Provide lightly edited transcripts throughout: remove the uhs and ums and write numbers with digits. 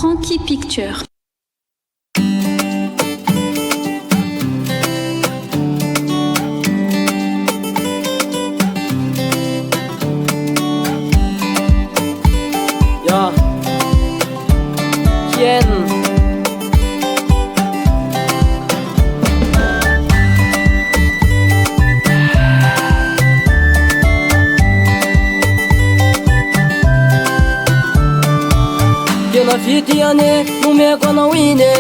Franky Picture. Ja, Kien. Tena fitiane, nomeko anao iny e.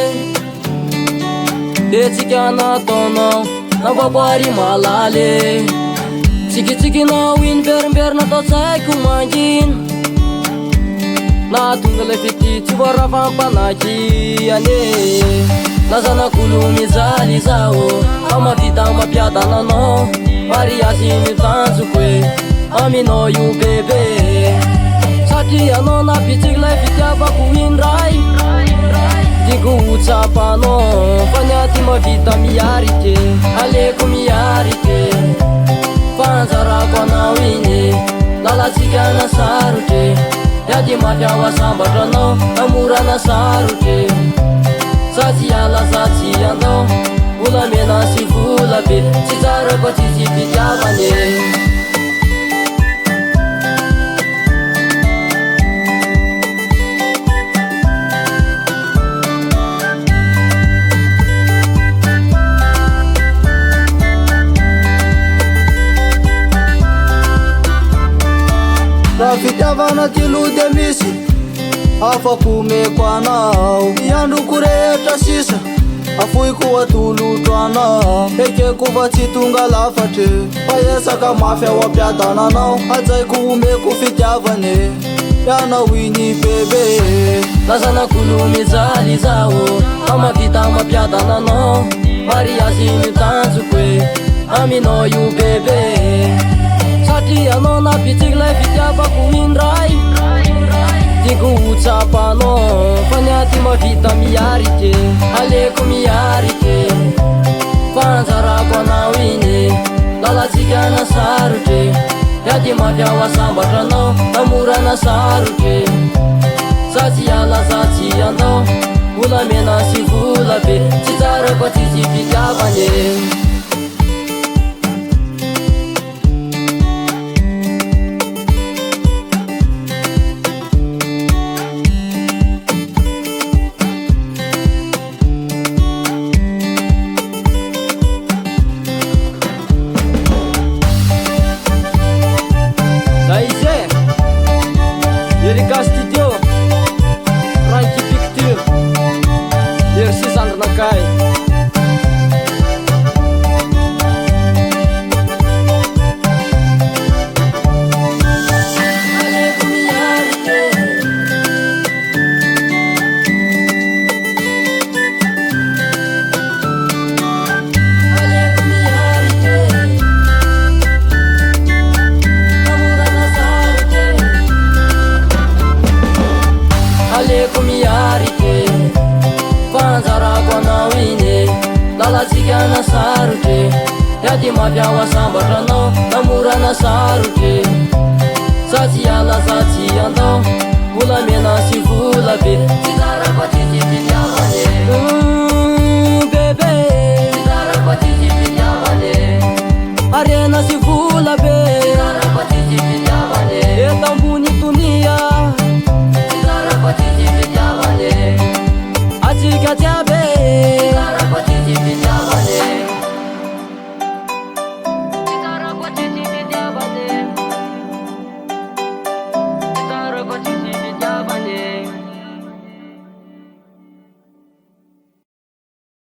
De tsika nataonao nampaboary malaly. Tsikitsikinao iny berimberina tao tsaiko mangina. Nahatonga le fity tsy voarafam-panaky ane. Nazanakolo mijaly zao fa mavita mampiadana anao. Mariasy mitanjoko e aminao io bebe. Satria anao napitsiky lay fitiavako indray. Tiako ho tsapanao fa ny aty mavita miarike. Aleko miarike fanjarako anao iny. Lalatsika na sarotre yady mafiao asambatra anao amorana sarotre. Satsy alaza tsy andao volamena sy vola be. Tsy tsara fa tsisy fitiavane. Raha fitiavana ty lo de misy afako meko anao. Iandroko rehetra sisa afoiko atolotro anao. Ekeko fa tsy tonga lafatre fa esaka mafy ao ampiadana anao. Ajaiko omeko fitiavane ianao iny bebe. Nazanakolo mijaly zao fa mavita mampiadana anao. Mariasy mitanjoko e aminao io bebe. Satria anao napitsiky lay fitiavako indray. Tiako ho tsapanao fa ny aty mavita miarike. Aleko miarike fanjarako anao iny. Lalatsika na sarotre yady mafiao asambatra anao amorana sarotre. Satsy alaza tsy andao volamena sy vola be. Tsy tsara fa tsisy fitiavane. Erika Studio, Franky Picture, merci Sandranakay. Aleko miarike fanjarako anao iny. Lalatsika na sarotre yady mafiao asambatra anao amorana sarotre. Satsy alaza tsy andao volamena sy vola be.